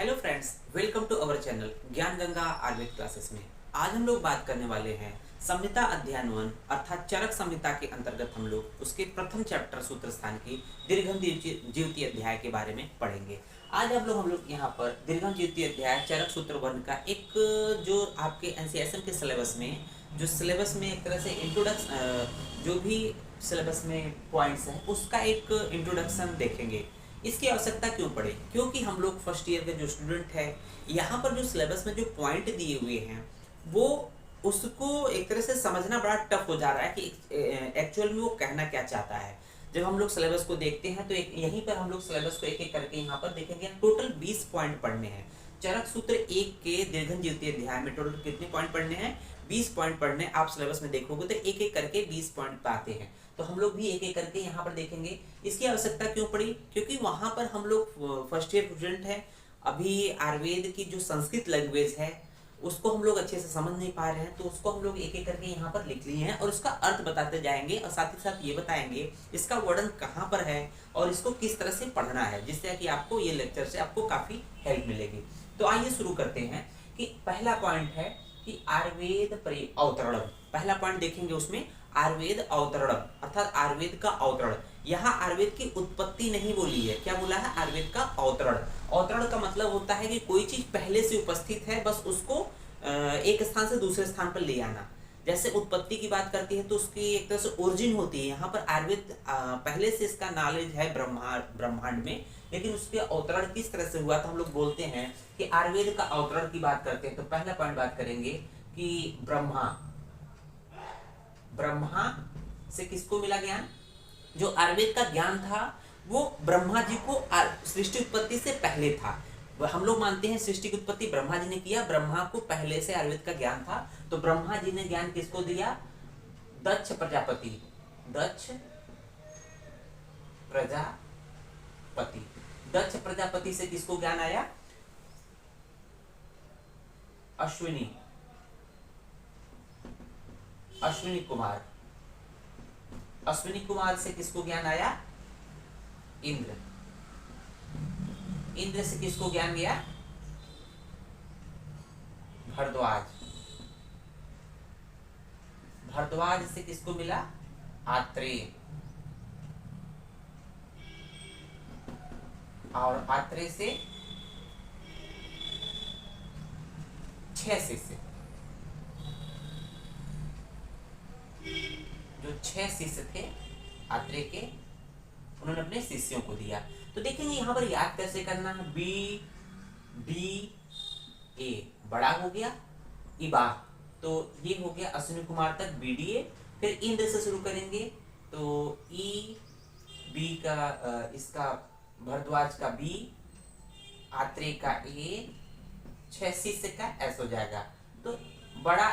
Hello friends, welcome to our channel Gyan Ganga Ayurveda classes में। आज हम लोग बात करने वाले हैं संहिता अध्ययन 1 अर्थात चरक संहिता के अंतर्गत हम लोग उसके प्रथम चैप्टर सूत्र स्थान की दीर्घम ज्योति अध्याय के बारे में पढ़ेंगे। आज हम लोग यहाँ पर दीर्घम ज्योति अध्याय चरक सूत्र 1 का एक जो आपके एनसीएसएम के सिलेबस में एक तरह से इंट्रोडक्शन जो भी सिलेबस में पॉइंट्स है उसका एक इंट्रोडक्शन देखेंगे। इसकी आवश्यकता क्यों पड़े? क्योंकि हम लोग फर्स्ट ईयर के जो स्टूडेंट है यहाँ पर जो सिलेबस में जो पॉइंट दिए हुए हैं वो उसको एक तरह से समझना बड़ा टफ हो जा रहा है कि एक्चुअल में वो कहना क्या चाहता है। जब हम लोग सिलेबस को देखते हैं तो यहीं पर हम लोग सिलेबस को एक एक करके यहाँ पर देखेंगे। टोटल 20 पॉइंट पढ़ने हैं। चरक सूत्र 1 के दीर्घम ज्योति अध्याय में टोटल कितने पॉइंट पढ़ने हैं? 20 पॉइंट पढ़ने। आप सिलेबस में देखोगे तो एक एक करके 20 पॉइंट पाते हैं, तो हम लोग भी एक एक करके यहाँ पर देखेंगे। इसकी आवश्यकता क्यों पड़ी? क्योंकि वहां पर हम लोग फर्स्ट ईयर स्टूडेंट है, अभी आयुर्वेद की जो संस्कृत लैंग्वेज है उसको हम लोग अच्छे से समझ नहीं पा रहे हैं, तो उसको हम लोग एक एक करके यहाँ पर लिख लिए हैं और उसका अर्थ बताते जाएंगे और साथ ही साथ ये बताएंगे इसका वर्णन कहाँ पर है और इसको किस तरह से पढ़ना है, जिससे कि आपको ये लेक्चर से आपको काफी हेल्प मिलेगी। तो आइए शुरू करते हैं कि पहला पॉइंट है कि आयुर्वेद अवतरण। पहला पॉइंट देखेंगे उसमें आयुर्वेद अवतरण अर्थात आयुर्वेद का अवतरण। यहाँ आयुर्वेद की उत्पत्ति नहीं बोली है, क्या बोला है? आयुर्वेद का अवतरण। अवतरण का मतलब होता है कि कोई चीज पहले से उपस्थित है, बस उसको एक स्थान से दूसरे स्थान पर ले आना। जैसे उत्पत्ति की बात करती है तो उसकी एक तरह से ओरिजिन होती है। यहाँ पर आयुर्वेद पहले से इसका नॉलेज है ब्रह्मांड में, लेकिन उसके अवतरण किस तरह से हुआ तो हम लोग बोलते हैं कि आयुर्वेद का अवतरण की बात करते हैं। तो पहला पॉइंट बात करेंगे कि ब्रह्मा से किसको मिला ज्ञान? जो आयुर्वेद का ज्ञान था वो ब्रह्मा जी को सृष्टि उत्पत्ति से पहले था। हम लोग मानते हैं सृष्टि की उत्पत्ति ब्रह्मा जी ने किया, ब्रह्मा को पहले से आयुर्वेद का ज्ञान था। तो ब्रह्मा जी ने ज्ञान किसको दिया? दक्ष प्रजापति दक्ष प्रजापति से किसको ज्ञान आया? अश्विनी कुमार से किसको ज्ञान आया? इंद्र से किसको ज्ञान गया? भरद्वाज से किसको मिला? आत्रेय। और आत्रेय से 6 शिष्य, जो 6 शिष्य थे आत्रेय के, उन्होंने अपने शिष्यों को दिया। तो देखेंगे यहाँ पर याद कैसे करना है। बी डी ए बड़ा हो गया, इबा तो ये हो गया अश्विनी कुमार तक BDA। फिर इंद्र से शुरू करेंगे तो ई बी का इसका भरद्वाज का B, आत्रेय का A, 6 शिष्य का S हो जाएगा। तो बड़ा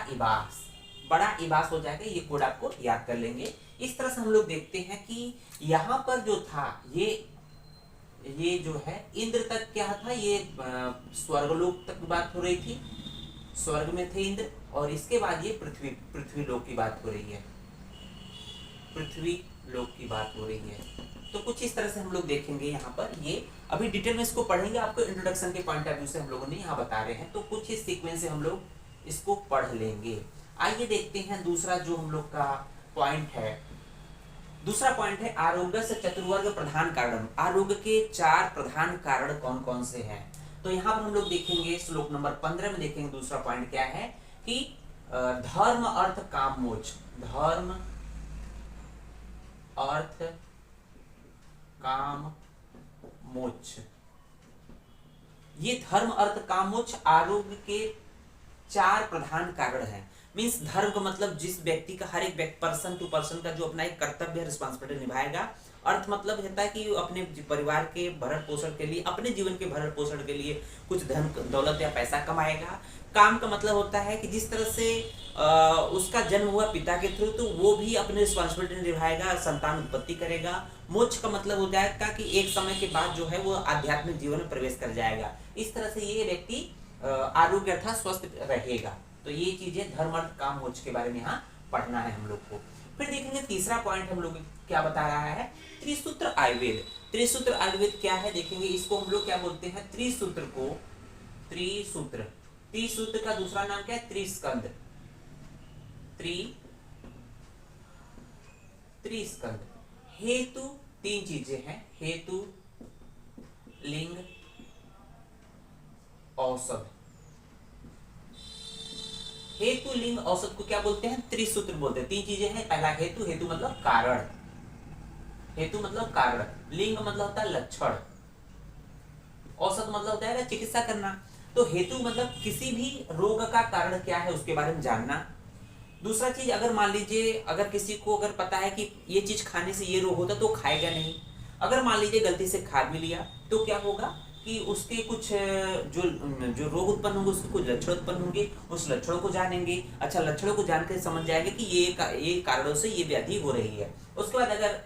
इबास हो जाएगा। ये कोड आपको याद कर लेंगे। इस तरह से हम लोग देखते हैं कि यहाँ पर जो था ये जो है इंद्र तक क्या था? ये स्वर्गलोक तक बात हो रही थी, स्वर्ग में थे इंद्र। और इसके बाद ये पृथ्वी लोक की बात हो रही है। तो कुछ इस तरह से हम लोग देखेंगे यहाँ पर। ये अभी डिटेल में इसको पढ़ेंगे, आपको इंट्रोडक्शन के पॉइंट ऑफ व्यू से हम लोगों ने यहाँ बता रहे हैं, तो कुछ इस सीक्वेंस से हम लोग इसको पढ़ लेंगे। आइए देखते हैं दूसरा जो हम लोग का पॉइंट है। दूसरा पॉइंट है आरोग्य से चतुर्वर्ग प्रधान कारण। आरोग्य के 4 प्रधान कारण कौन कौन से हैं? तो यहाँ पर हम लोग देखेंगे श्लोक नंबर 15 में देखेंगे दूसरा पॉइंट क्या है कि धर्म अर्थ काम मोक्ष। धर्म अर्थ काम मोक्ष, ये धर्म अर्थ काम मोक्ष आरोग्य के 4 प्रधान कारण हैं। मीन्स धर्म का मतलब जिस व्यक्ति का हर एक पर्सन टू पर्सन का जो अपना एक कर्तव्य है, रिस्पॉन्सिबिलिटी निभाएगा। अर्थ मतलब होता है कि अपने परिवार के भरण पोषण के लिए, अपने जीवन के भरण पोषण के लिए कुछ धन दौलत या पैसा कमाएगा। काम का मतलब होता है कि जिस तरह से उसका जन्म हुआ पिता के थ्रू, तो वो भी अपनी रिस्पॉन्सिबिलिटी निभाएगा, संतान उत्पत्ति करेगा। मोक्ष का मतलब हो जाएगा कि एक समय के बाद जो है वो आध्यात्मिक जीवन में प्रवेश कर जाएगा। इस तरह से ये व्यक्ति आरोग्य अर्थात स्वस्थ रहेगा। तो ये चीजें धर्म अर्थ काम मोक्ष के बारे में यहाँ पढ़ना है हम लोग को। फिर देखेंगे तीसरा पॉइंट हम लोग क्या बता रहा है, त्रिसूत्र आयुर्वेद। त्रिसूत्र आयुर्वेद क्या है देखेंगे। इसको हम लोग क्या बोलते हैं, त्रिसूत्र को त्रिसूत्र। त्रिसूत्र का दूसरा नाम क्या है? त्रिस्कंद। त्रिस्कंद। हेतु तीन चीजें हैं, हेतु, लिंग, औसत। हेतु, लिंग, औसत को क्या बोलते हैं? त्रिसूत्र बोलते हैं। तीन चीजें हैं, पहला हेतु, हेतु मतलब कारण, हेतु मतलब कारण, लिंग मतलब होता है लक्षण, औसत मतलब होता है चिकित्सा करना। तो हेतु मतलब किसी भी रोग का कारण क्या है उसके बारे में जानना। दूसरा चीज, अगर मान लीजिए अगर किसी को अगर पता है कि ये चीज खाने से ये रोग होता तो खाएगा नहीं। अगर मान लीजिए गलती से खा भी लिया तो क्या होगा कि उसके कुछ जो जो रोग उत्पन्न होंगे उसके कुछ लक्षण उत्पन्न होंगे, उस लक्षणों को जानेंगे। अच्छा, लक्षणों को जानकर समझ जाएंगे कि ये कारणों से ये व्याधि हो रही है। उसके बाद अगर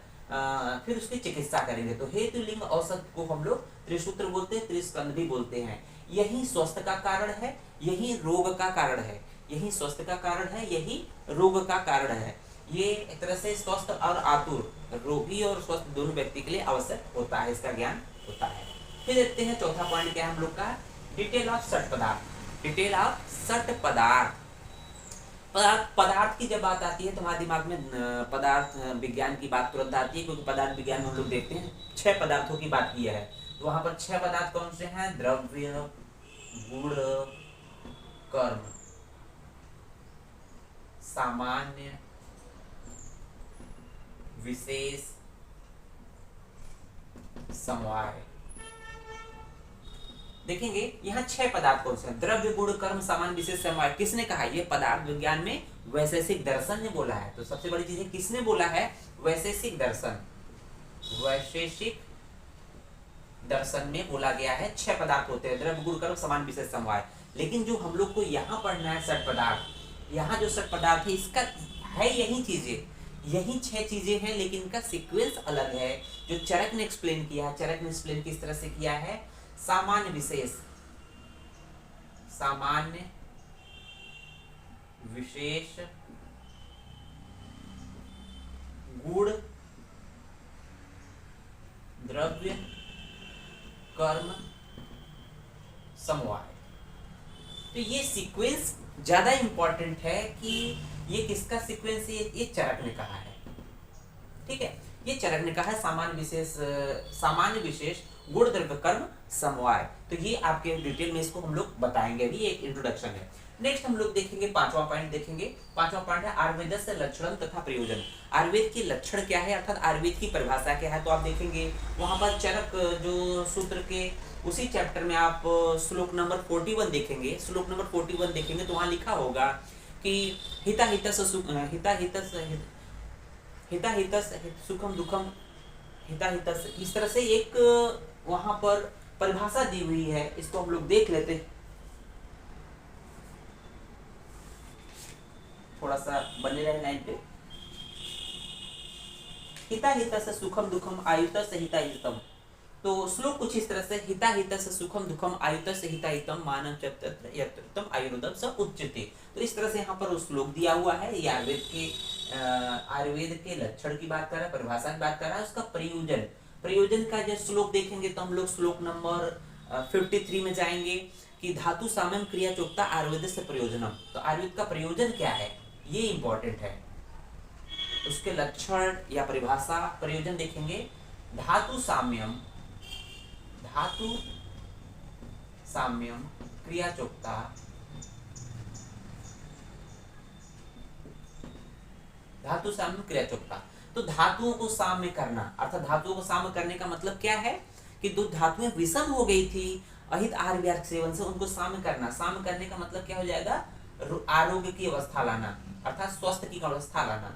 फिर उसकी चिकित्सा करेंगे। तो हेतु, लिंग, औसत को हम लोग त्रिसूत्र बोलते हैं, त्रिस्कंद भी बोलते हैं। यही स्वस्थ का कारण है, यही रोग का कारण है। यही स्वस्थ का कारण है, यही रोग का कारण है। ये एक तरह से स्वस्थ और आतुर, रोगी और स्वस्थ दोनों व्यक्ति के लिए आवश्यक होता है, इसका ज्ञान होता है। फिर देखते हैं चौथा पॉइंट क्या है हम लोग का, डिटेल ऑफ सट पदार्थ। डिटेल ऑफ सट पदार्थ। पदार्थ की जब बात आती है तो हमारे दिमाग में पदार्थ विज्ञान की बात तुरंत आती है, क्योंकि पदार्थ विज्ञान में हम लोग देखते हैं 6 पदार्थों की बात किया है। तो वहां पर 6 पदार्थ कौन से हैं? द्रव्य, गुण, कर्म, सामान्य, विशेष, समवाय। देखेंगे यहाँ 6 पदार्थ कौन से हैं? द्रव्य, गुण, कर्म, सामान्य, विशेष, समवाय। किसने कहा? ये पदार्थ विज्ञान में वैशेषिक दर्शन ने बोला है। तो सबसे बड़ी चीज है, किसने बोला है? वैशेषिक दर्शन। वैशेषिक दर्शन में बोला गया है 6 पदार्थ होते हैं, द्रव्य, गुण, कर्म, सामान्य, विशेष, समवाय। लेकिन जो हम लोग को यहाँ पढ़ना है सट पदार्थ, यहाँ जो सट पदार्थ है इसका है यही चीजें, यही 6 चीजें हैं, लेकिन इनका सीक्वेंस अलग है। जो चरक ने एक्सप्लेन किया है, चरक ने एक्सप्लेन किस तरह से किया है? सामान्य, विशेष, सामान्य, विशेष, गुण, द्रव्य, कर्म, समवाय। तो ये सीक्वेंस ज्यादा इंपॉर्टेंट है कि ये किसका सीक्वेंस है? ये चरक ने कहा है, ठीक है। ये चरक ने कहा है सामान्य, विशेष, सामान्य, विशेष, गुण, द्रव्य, कर्म, समवाय। तो ये आपके डिटेल में इसको हम लोग बताएंगे, अभी एक इंट्रोडक्शन है। नेक्स्ट हम लोग देखेंगे पांचवा पॉइंट। देखेंगे पांचवा पॉइंट है आयुर्वेद से लक्षण तथा प्रयोजन। आयुर्वेद के लक्षण क्या है, अर्थात आयुर्वेद की परिभाषा क्या है। तो आप देखेंगे वहां पर चरक जो सूत्र के उसी चैप्टर में आप श्लोक नंबर 41 देखेंगे। श्लोक नंबर 41 देखेंगे तो वहां लिखा होगा कि हिता हितस सुखम दुखम हिता हितस, इस तरह से एक वहां पर परिभाषा दी हुई है। इसको हम लोग देख लेते हैं, थोड़ा सा बने रहे लाइन पे। हिता हितस सुखम दुखम आयुतस हिता हितम। तो श्लोक कुछ इस तरह से, हिता हितस सुखम दुखम आयुतस हिता हितम मानव चतुर्थ यतृतम आयुर्वेदम स उच्यते। तो इस तरह से यहाँ पर श्लोक दिया हुआ है। ये आयुर्वेद के लक्षण की बात कर रहा है, परिभाषा की बात कर रहा है। उसका प्रयोजन, प्रयोजन का जब श्लोक देखेंगे तो हम लोग श्लोक नंबर 53 में जाएंगे कि धातु साम्यम क्रिया चोक्ता आयुर्वेद से प्रयोजनम। तो आयुर्वेद का प्रयोजन क्या है, ये इंपॉर्टेंट है। उसके लक्षण या परिभाषा, प्रयोजन देखेंगे। धातु साम्यम, धातु साम्यम क्रिया चोक्ता, धातु साम्य क्रिया चोक्ता। तो धातुओं को साम्य करना, अर्थात धातुओं को साम्य करने का मतलब क्या है कि दो धातुएं विषम हो गई थी अहित आहार विहार सेवन से, उनको साम्य करना। साम्य करने का मतलब क्या हो जाएगा? आरोग्य की अवस्था लाना, अर्थात स्वस्थ की अवस्था लाना।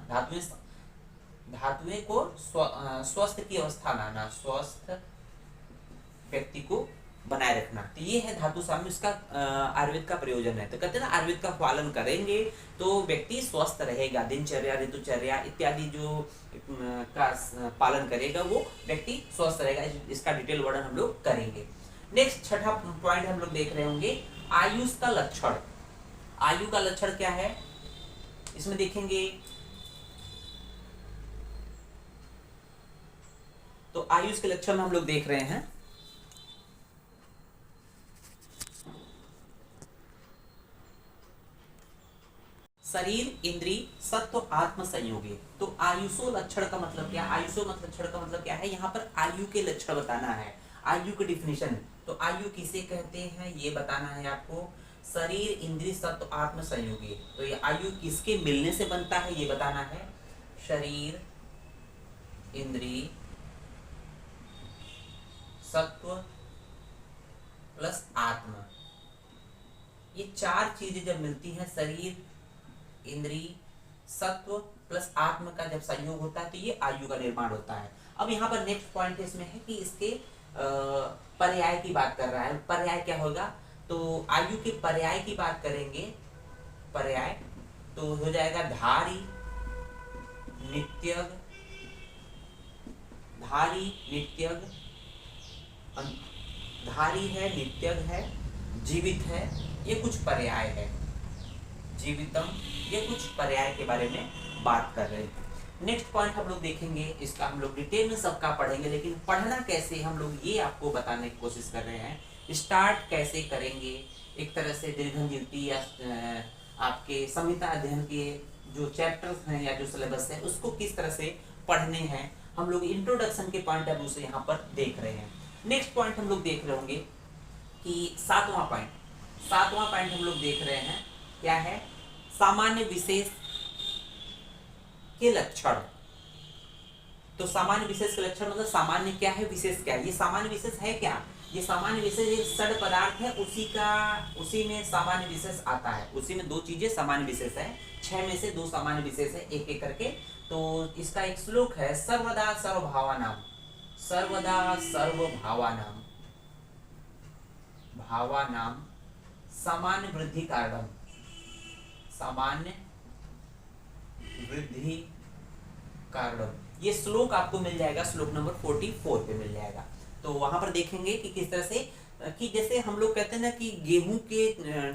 धातुएं को स्वस्थ की अवस्था लाना, स्वस्थ व्यक्ति को बनाए रखना। तो ये है धातु साम्य, इसका आयुर्वेद का प्रयोजन है। तो कहते हैं ना, आयुर्वेद का पालन करेंगे तो व्यक्ति स्वस्थ रहेगा, दिनचर्या, ऋतुचर्या इत्यादि जो का पालन करेगा वो व्यक्ति स्वस्थ रहेगा। इसका डिटेल वर्णन हम लोग करेंगे। नेक्स्ट छठा पॉइंट हम लोग देख रहे होंगे, आयुष का लक्षण। आयु का लक्षण क्या है इसमें देखेंगे। तो आयुष के लक्षण हम लोग देख रहे हैं। शरीर इंद्री सत्व आत्म संयोगी। तो आयुषो लक्षण का मतलब क्या, आयुषो मतलब लक्षण का मतलब क्या है, यहाँ पर आयु के लक्षण बताना है, आयु की डिफिनेशन। तो आयु किसे कहते हैं ये बताना है आपको। शरीर इंद्री सत्व आत्म संयोगी, तो ये आयु किसके मिलने से बनता है ये बताना है। शरीर इंद्री सत्व प्लस आत्म, ये चार चीजें जब मिलती हैं, शरीर इंद्री सत्व प्लस आत्म का जब संयोग होता है तो ये आयु का निर्माण होता है। अब यहाँ पर नेक्स्ट पॉइंट इसमें है कि इसके पर्याय की बात कर रहा है। पर्याय क्या होगा, तो आयु के पर्याय की बात करेंगे। पर्याय तो हो जाएगा धारी नित्यग, धारी नित्यग, धारी है नित्यग है जीवित है, ये कुछ पर्याय है। जीवितम, ये कुछ पर्याय के बारे में बात कर रहे हैं। नेक्स्ट पॉइंट हम लोग देखेंगे, इसका हम लोग डिटेल में सबका पढ़ेंगे, लेकिन पढ़ना कैसे हम लोग ये आपको बताने की कोशिश कर रहे हैं। स्टार्ट कैसे करेंगे, एक तरह से दीर्घनिवृत्ति या आपके संहिता अध्ययन के जो चैप्टर्स हैं या जो सिलेबस है उसको किस तरह से पढ़ने हैं, हम लोग इंट्रोडक्शन के पॉइंट ऑफ व्यू से यहाँ पर देख रहे हैं। नेक्स्ट पॉइंट हम लोग देख रहे होंगे कि सातवां पॉइंट हम लोग देख रहे हैं क्या है, सामान्य विशेष के लक्षण। तो सामान्य विशेष के लक्षण मतलब सामान्य क्या है, विशेष क्या है। ये सामान्य विशेष है क्या, ये सामान्य विशेष एक सड़ पदार्थ है, उसी में सामान्य विशेष आता है। उसी में दो चीजें सामान्य विशेष है, 6 में से 2 सामान्य विशेष है, एक एक करके। तो इसका एक श्लोक है, सर्वदा सर्वभावानां, सर्वदा सर्वभावानां भावानां सामान्य वृद्धि कारणम, सामान्य वृद्धि कारणम। ये श्लोक आपको मिल जाएगा, श्लोक नंबर 44 पे मिल जाएगा। तो वहां पर देखेंगे कि किस तरह से, कि जैसे हम लोग कहते हैं ना कि गेहूं के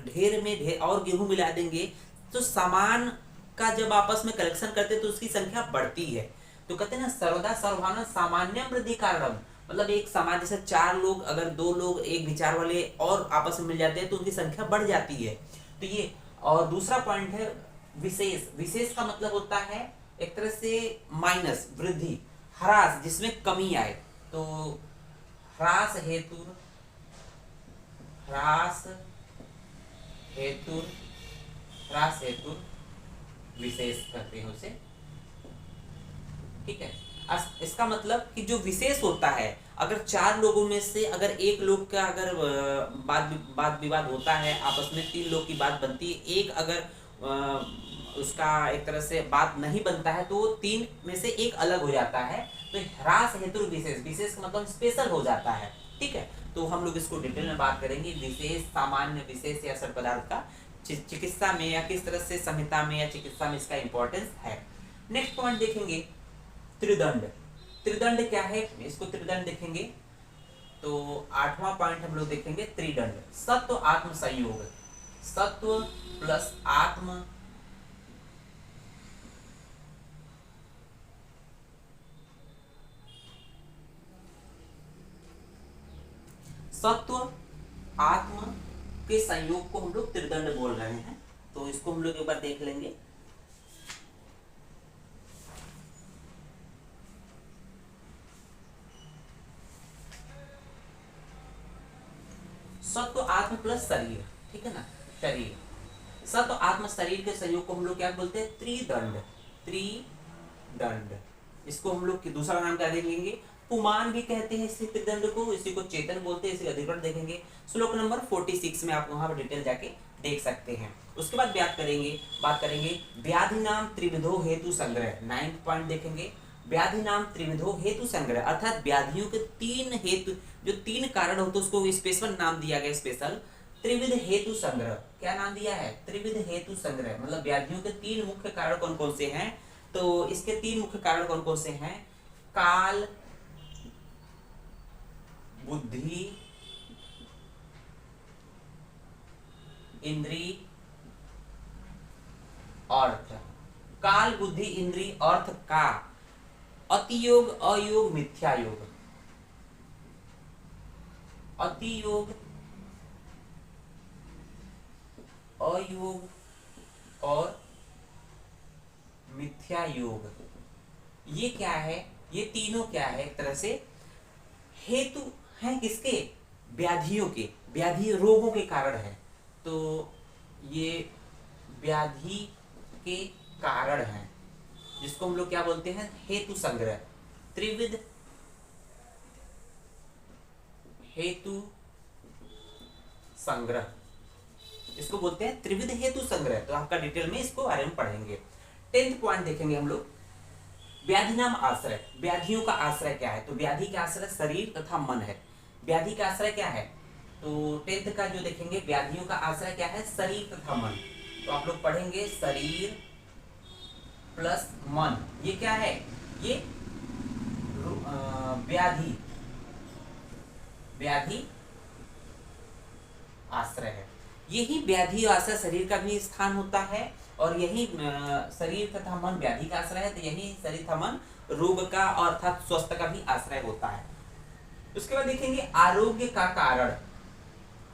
ढेर में ढेर और गेहूं मिला देंगे तो सामान का जब आपस में कलेक्शन करते हैं तो उसकी संख्या बढ़ती है। तो कहते हैं ना सर्वदा सर्वभावना सामान्य वृद्धि कारणम, मतलब एक समाज जैसे 4 लोग, अगर 2 लोग एक विचार वाले और आपस में मिल जाते हैं तो उनकी संख्या बढ़ जाती है। तो ये, और दूसरा पॉइंट है विशेष। विशेष का मतलब होता है एक तरह से माइनस, वृद्धि, ह्रास, जिसमें कमी आए। तो ह्रास हेतु, ह्रास हेतु, ह्रास हेतु विशेष करते हैं उसे, ठीक है। इसका मतलब कि जो विशेष होता है, अगर 4 लोगों में से अगर एक लोग का अगर वाद विवाद होता है आपस में, 3 लोग की बात बनती है, एक अगर उसका एक तरह से बात नहीं बनता है तो 3 में से एक अलग हो जाता है। तो ह्रास हेतु विशेष, विशेष का मतलब स्पेशल हो जाता है, ठीक है। तो हम लोग इसको डिटेल में बात करेंगे, विशेष, सामान्य, विशेष या सड़ पदार्थ का चिकित्सा में या किस तरह से संहिता में या चिकित्सा में इसका इंपॉर्टेंस है। नेक्स्ट पॉइंट देखेंगे त्रिदंड। त्रिदंड क्या है, इसको त्रिदंड देखेंगे। तो 8वां पॉइंट हम लोग देखेंगे त्रिदंड। सत्व आत्म संयोग, सत्व प्लस आत्म सत्व आत्म के संयोग को हम लोग त्रिदंड बोल रहे हैं। तो इसको हम लोग एक बार देख लेंगे। सत्व आत्म प्लस शरीर, ठीक है ना, शरीर, सत्व आत्म शरीर के संयोग को हम लोग क्या बोलते हैं, त्रिदंड। त्रिदंड, इसको हम लोग दूसरा नाम क्या देखेंगे, पुमान भी कहते हैं इसी त्रिदंड को, इसी को चेतन बोलते हैं, इसी अधिकरण देखेंगे। श्लोक नंबर 46 में आप वहां पर डिटेल जाके देख सकते हैं। उसके बाद बात करेंगे व्याधि नाम त्रिविधो हेतु संग्रह। 9th पॉइंट देखेंगे, व्याधि नाम त्रिविधो हेतु संग्रह, अर्थात व्याधियों के 3 हेतु, जो 3 कारण होते उसको स्पेशल नाम दिया गया, स्पेशल त्रिविध हेतु संग्रह। क्या नाम दिया है, त्रिविध हेतु संग्रह, मतलब व्याधियों के 3 मुख्य कारण कौन कौन से हैं। तो इसके 3 मुख्य कारण कौन कौन से हैं, काल, बुद्धि, इंद्री, अर्थ। काल, बुद्धि, इंद्री, अर्थ का अतियोग, अयोग, मिथ्या योग, अतियोग, अयोग और मिथ्या योग, ये क्या है, ये तीनों क्या है, एक तरह से हेतु हैं किसके, व्याधियों के, व्याधि रोगों के कारण है। तो ये व्याधि के कारण हैं, जिसको हम लोग क्या बोलते हैं, हेतु संग्रह, त्रिविध हेतु संग्रह, इसको बोलते हैं त्रिविध हेतु संग्रह। तो आपका डिटेल में इसको बारे में पढ़ेंगे। 10th पॉइंट देखेंगे हम लोग, व्याधि नाम आश्रय, व्याधियों का आश्रय क्या है। तो व्याधि का आश्रय शरीर तथा मन है। व्याधि का आश्रय क्या है, तो 10th का जो देखेंगे, व्याधियों का आश्रय क्या है, शरीर तथा मन। तो आप लोग पढ़ेंगे शरीर प्लस मन, ये क्या है, ये व्याधि, व्याधि आश्रय है। यही व्याधि आश्रय शरीर का भी स्थान होता है, और यही शरीर तथा मन व्याधि का आश्रय है, तो यही शरीर तथा मन रोग का अर्थात स्वस्थ का भी आश्रय होता है। उसके बाद देखेंगे आरोग्य का कारण,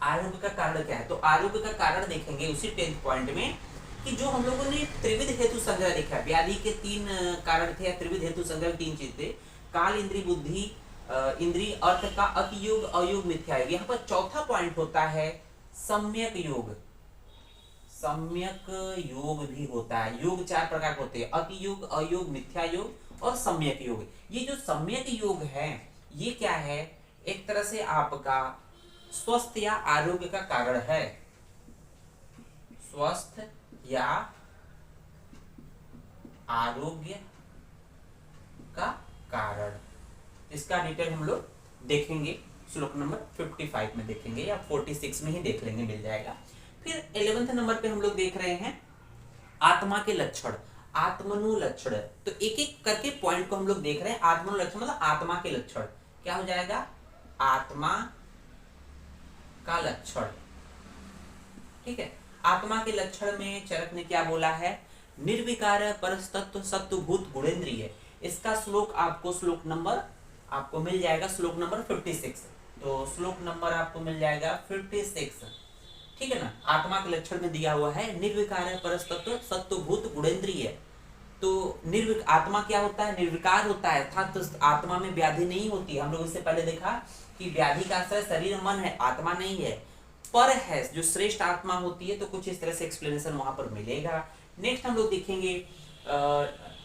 आरोग्य का कारण क्या है। तो आरोग्य का कारण देखेंगे उसी 10th पॉइंट में, कि जो हम लोगों ने त्रिविध हेतु संग्रह देखा, व्याधि के 3 कारण थे, त्रिविध हेतु संग्रह 3 चीज थे, काल, इंद्रिय, बुद्धि, इंद्रिय, अर्थ का अतियोग, अयोग, मिथ्या योग। यहाँ पर चौथा पॉइंट होता है सम्यक योग। सम्यक योग भी होता है, योग 4 प्रकार के होते हैं, अति योग, अयोग, मिथ्या योग और सम्यक योग। ये जो सम्यक योग है, ये क्या है, एक तरह से आपका स्वस्थ या आरोग्य का कारण है, स्वस्थ या आरोग्य का कारण। इसका डिटेल हम लोग देखेंगे श्लोक नंबर 55 में देखेंगे, या 46 में ही देख लेंगे, मिल जाएगा। फिर 11th नंबर पे हम लोग देख रहे हैं आत्मा के लक्षण, आत्मनु लक्षण। तो एक एक करके पॉइंट को हम लोग देख रहे हैं। आत्मनु लक्षण मतलब आत्मा के लक्षण, क्या हो जाएगा, आत्मा का लक्षण, ठीक है। आत्मा के लक्षण में चरक ने क्या बोला है, निर्विकार परस्तत्व सत्वभूत गुणेन्द्रिय। इसका श्लोक आपको, श्लोक नंबर आपको मिल जाएगा, श्लोक नंबर 56। तो श्लोक नंबर आपको मिल जाएगा 56, ठीक है ना। आत्मा के लक्षण में दिया हुआ है निर्विकार परस्तत्व सत्वभूत गुणेन्द्रिय। तो आत्मा क्या होता है, निर्विकार होता है, अर्थात तो आत्मा में व्याधि नहीं होती। हम लोग इससे पहले देखा कि व्याधि का आश्रय शरीर मन है, आत्मा नहीं है, पर है, जो श्रेष्ठ आत्मा होती है। तो कुछ इस तरह से एक्सप्लेनेशन वहां पर मिलेगा। नेक्स्ट हम लोग देखेंगे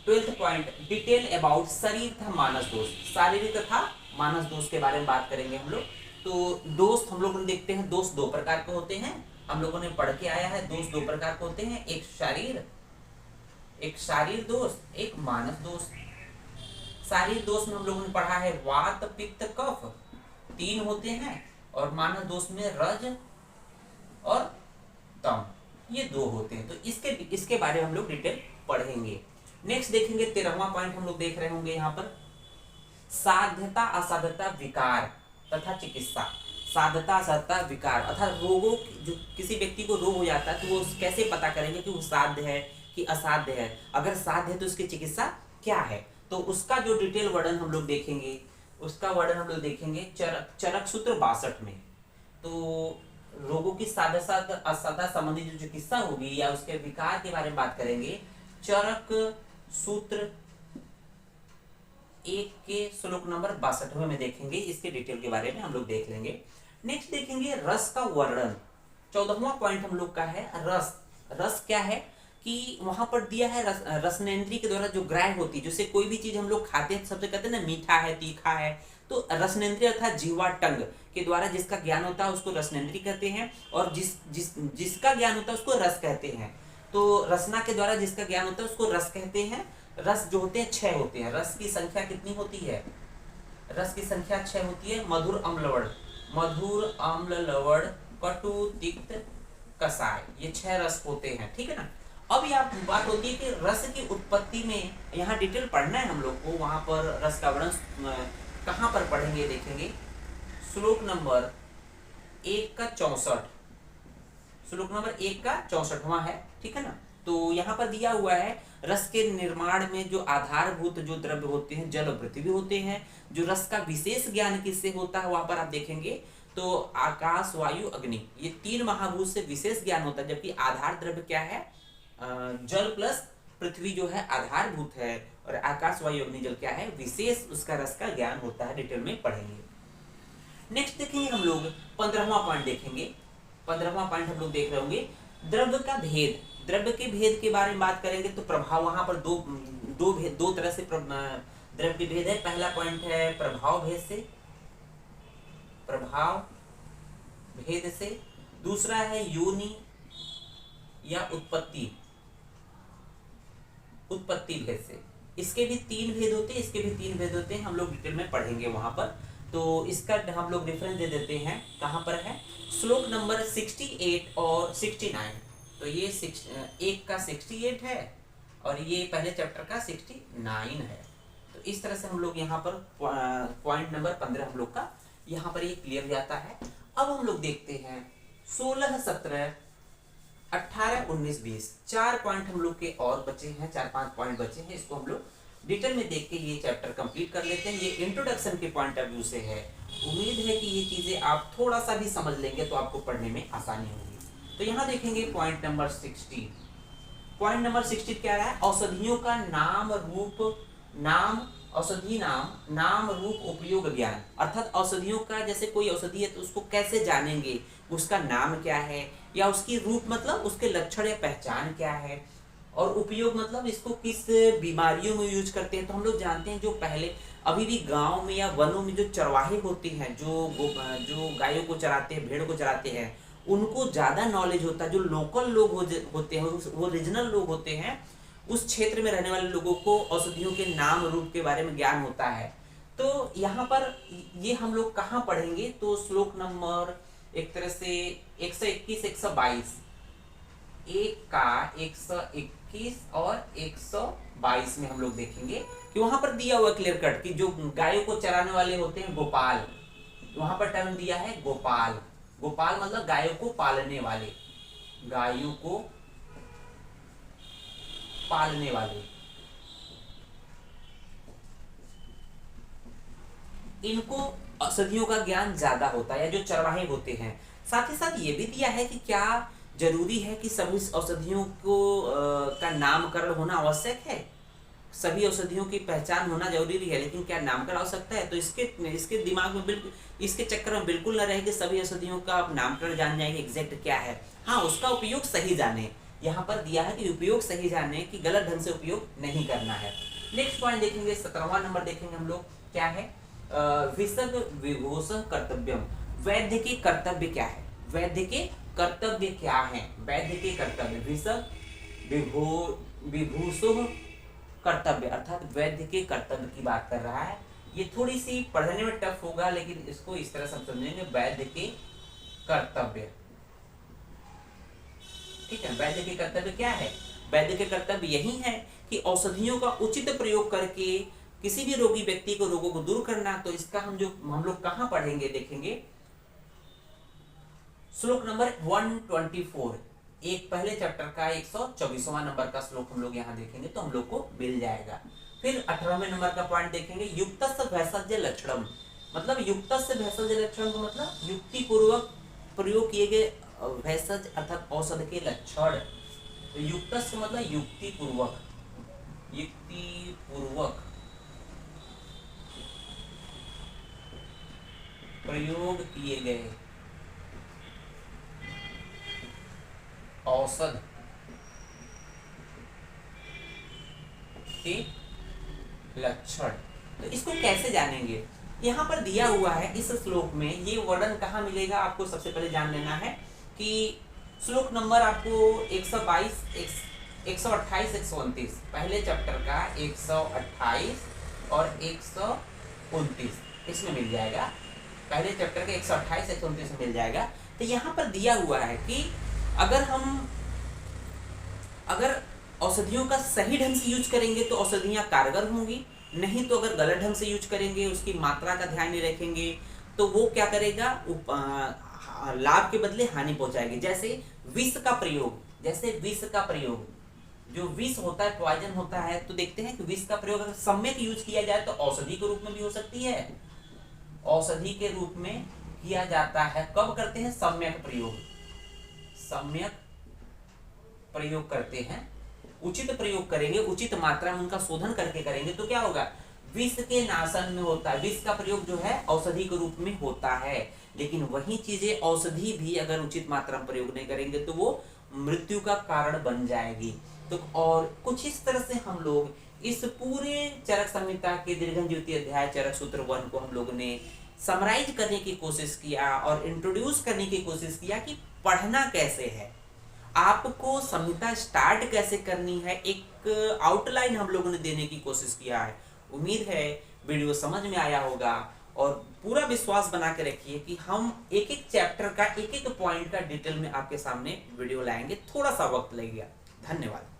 12th पॉइंट, डिटेल अबाउट शरीर तथा मानस दोष। शारीरिक तथा मानस दोष के बारे में बात करेंगे हम लोग। तो दोस्त हम लोग देखते हैं, दोस्त 2 प्रकार के होते हैं, हम लोगों ने पढ़ के आया है। दोस्त 2 प्रकार के होते हैं, एक शारीर दोष, एक मानस दोष। शारीर दोष में हम लोगों ने पढ़ा है वात, पित्त, कफ 3 होते हैं, और मानस दोष में रज और तम, ये 2 होते हैं। तो इसके बारे में हम लोग डिटेल पढ़ेंगे। नेक्स्ट देखेंगे 13वां पॉइंट हम लोग देख रहे होंगे यहाँ पर, साध्यता असाध्यता विकार तथा चिकित्सा। साध्यता असाध्यता विकार अर्थात रोगों, जो किसी व्यक्ति को रोग हो जाता है तो वो कैसे पता करेंगे कि वो साध्य है कि असाध्य है। अगर साध्य है तो उसकी चिकित्सा क्या है, तो उसका जो डिटेल वर्णन हम लोग देखेंगे, उसका वर्णन हम लोग देखेंगे चरक सूत्र 62 में। तो रोगों की साध्य असाध्य संबंधी जो चिकित्सा होगी या उसके विकार के बारे में बात करेंगे, चरक सूत्र 1 के श्लोक नंबर 62 में देखेंगे। इसके डिटेल के बारे में हम लोग देख लेंगे। नेक्स्ट देखेंगे रस का वर्णन। 14वां पॉइंट हम लोग का है रस। रस क्या है कि वहां पर दिया है रसनेंद्रिय के द्वारा जो ग्राह्य होती है, जैसे कोई भी चीज हम लोग खाते हैं सबसे कहते हैं ना मीठा है, तीखा है, तो रसनेंद्रिय अर्थात जीवा टंग के द्वारा जिसका ज्ञान होता है उसको रसनेंद्रिय कहते हैं, और जिसका ज्ञान होता है उसको रस कहते हैं। तो रसना के द्वारा जिसका ज्ञान होता है उसको रस कहते हैं। रस जो होते हैं 6 होते हैं। रस की संख्या कितनी होती है, रस की संख्या 6 होती है। मधुर, अम्ल, लवण, कटु, तिक्त, कसाय, ये 6 रस होते हैं, ठीक है ना। अब यहाँ बात होती है कि रस की उत्पत्ति में, यहाँ डिटेल पढ़ना है हम लोग को, वहां पर रस का वर्णन कहाँ पर पढ़ेंगे देखेंगे, श्लोक नंबर 1 का 64, श्लोक नंबर 1 का 64वां है, ठीक है ना। तो यहाँ पर दिया हुआ है रस के निर्माण में जो आधारभूत जो द्रव्य होते हैं, जल और पृथ्वी होते हैं। जो रस का विशेष ज्ञान किससे होता है वहां पर आप देखेंगे तो आकाश, वायु, अग्नि, ये 3 महाभूत से विशेष ज्ञान होता है, जबकि आधार द्रव्य क्या है, जल प्लस पृथ्वी जो है आधारभूत है और आकाश वायु अग्नि जल क्या है विशेष उसका रस का ज्ञान होता है। डिटेल में पढ़ेंगे। नेक्स्ट देखेंगे हम लोग 15वां पॉइंट देखेंगे। 15वां पॉइंट हम लोग देख रहे होंगे द्रव्य का भेद। द्रव्य के भेद के बारे में बात करेंगे तो प्रभाव, वहां पर दो तरह से द्रव्य के भेद है। पहला पॉइंट है प्रभाव भेद से, प्रभाव भेद से। दूसरा है योनि या उत्पत्ति भेद से। इसके भी तीन भेद होते हैं, इसके भी तीन भेद होते हैं, हम लोग डिटेल में पढ़ेंगे वहां पर। तो इसका हम लोग रेफरेंस दे देते हैं, कहां पर है श्लोक नंबर 68 और 69। तो ये एक का 68 है और ये पहले चैप्टर का 69 है। तो इस तरह से हम लोग यहाँ पर पॉइंट नंबर 15 हम लोग का यहाँ पर ये क्लियर जाता है। अब हम लोग देखते हैं 16, 17, 18, 19, 20 चार पॉइंट हम लोग के और बचे हैं, 4-5 पॉइंट बचे हैं। इसको हम लोग डिटेल में देख के ये चैप्टर कंप्लीट कर लेते हैं। ये इंट्रोडक्शन के पॉइंट ऑफ व्यू से है। उम्मीद है कि ये चीजें आप थोड़ा सा भी समझ लेंगे तो आपको पढ़ने में आसानी होगी। तो यहाँ देखेंगे पॉइंट नंबर 60। पॉइंट नंबर 60 क्या रहा है? औषधियों का नाम रूप, औषधि नाम रूप उपयोग ज्ञान। अर्थात औषधियों का, जैसे कोई औषधि है तो उसको कैसे जानेंगे, उसका नाम क्या है, या उसकी रूप मतलब उसके लक्षण या पहचान क्या है, और उपयोग मतलब इसको किस बीमारियों में यूज करते हैं। तो हम लोग जानते हैं जो पहले अभी भी गांव में या वनों में जो चरवाहे होते हैं, जो गायों को चराते हैं, भेड़ को चराते हैं, उनको ज्यादा नॉलेज होता है। जो लोकल लोग होते हैं, वो रीजनल लोग होते हैं, उस क्षेत्र में रहने वाले लोगों को औषधियों के नाम रूप के बारे में ज्ञान होता है। तो यहाँ पर ये हम लोग कहाँ पढ़ेंगे? तो श्लोक नंबर एक तरह से 121, 122, एक का 121 और 122 में हम लोग देखेंगे कि वहां पर दिया हुआ क्लियर कट कि जो गायों को चराने वाले होते हैं गोपाल, वहां पर टर्म दिया है गोपाल। गोपाल मतलब गायों को पालने वाले, गायों को पालने वाले। इनको औषधियों का ज्ञान ज्यादा होता है, या जो चरवाहे होते हैं। साथ ही साथ ये भी दिया है कि क्या जरूरी है कि सभी औषधियों को का नामकरण होना आवश्यक है, सभी औषधियों की पहचान होना जरूरी है, लेकिन क्या नामकरण आवश्यकता है? तो इसके दिमाग में बिल्कुल, इसके चक्कर में बिल्कुल न रहे कि सभी औषधियों का आप नामकरण जान जाएंगे एग्जैक्ट क्या है। हाँ, उसका उपयोग सही जाने। यहाँ पर दिया है कि उपयोग सही जाने, कि गलत ढंग से उपयोग नहीं करना है। नेक्स्ट पॉइंट देखेंगे, 17वां नंबर देखेंगे हम लोग, क्या है? विसग विभूषण कर्तव्यम। वैद्य के कर्तव्य क्या है? वैद्य के कर्तव्य क्या है? वैद्य के कर्तव्य, विसग विभूषण कर्तव्य, अर्थात वैद्य के कर्तव्य की बात कर रहा है। ये थोड़ी सी पढ़ने में टफ होगा, लेकिन इसको इस तरह से समझेंगे, वैद्य के कर्तव्य। ठीक है, वैद्य के कर्तव्य क्या है? वैद्य के कर्तव्य यही है कि औषधियों का उचित प्रयोग करके किसी भी रोगी व्यक्ति को रोगों को दूर करना। तो इसका हम लोग कहां पढ़ेंगे देखेंगे, श्लोक नंबर 124, एक पहले चैप्टर का 124वां नंबर का श्लोक हम लोग यहाँ देखेंगे तो हम लोग को मिल जाएगा। फिर 18वें नंबर का पॉइंट देखेंगे, युक्तस्य भेषज लक्षणम। मतलब युक्तस्य भेषज लक्षण का मतलब युक्ति पूर्वक प्रयोग किए गए भेषज अर्थात औषध के लक्षण। तो युक्तस्य मतलब युक्ति पूर्वक प्रयोग किए गए औषध के लक्षण। तो इसको कैसे जानेंगे? यहाँ पर दिया हुआ है इस श्लोक में, ये वर्णन कहाँ मिलेगा आपको सबसे पहले जान लेना है कि श्लोक नंबर आपको 122, 128, 129 पहले चैप्टर का 128 और 129 इसमें मिल जाएगा। पहले चैप्टर के 128, 129 में मिल जाएगा। तो यहाँ पर दिया हुआ है कि अगर औषधियों का सही ढंग से यूज करेंगे तो औषधियां कारगर होंगी, नहीं तो अगर गलत ढंग से यूज करेंगे, उसकी मात्रा का ध्यान नहीं रखेंगे, तो वो क्या करेगा, लाभ के बदले हानि पहुंचाएगी। जैसे विष का प्रयोग, जो विष होता है, पॉइजन होता है, तो देखते हैं कि विष का प्रयोग अगर सम्यक यूज किया जाए तो औषधि के रूप में भी हो सकती है, औषधि के रूप में किया जाता है। कब करते हैं? सम्यक प्रयोग करते हैं उचित प्रयोग करेंगे, उचित मात्रा में उनका शोधन करके करेंगे तो क्या होगा, विष के नाशन में होता है। विष का प्रयोग जो है औषधि के रूप में होता है, लेकिन वही चीजें औषधि भी अगर उचित मात्रा में प्रयोग नहीं करेंगे तो वो मृत्यु का कारण बन जाएगी। तो और कुछ इस तरह से हम लोग इस पूरे चरक संहिता के दीर्घन ज्योति अध्याय चरक सूत्र 1 को हम लोगों ने समराइज करने की कोशिश किया और इंट्रोड्यूस करने की कोशिश किया कि पढ़ना कैसे है, आपको संहिता स्टार्ट कैसे करनी है, एक आउटलाइन हम लोगों ने देने की कोशिश किया है। उम्मीद है वीडियो समझ में आया होगा और पूरा विश्वास बना के रखिए कि हम एक एक चैप्टर का एक एक पॉइंट का डिटेल में आपके सामने वीडियो लाएंगे, थोड़ा सा वक्त लगेगा। धन्यवाद।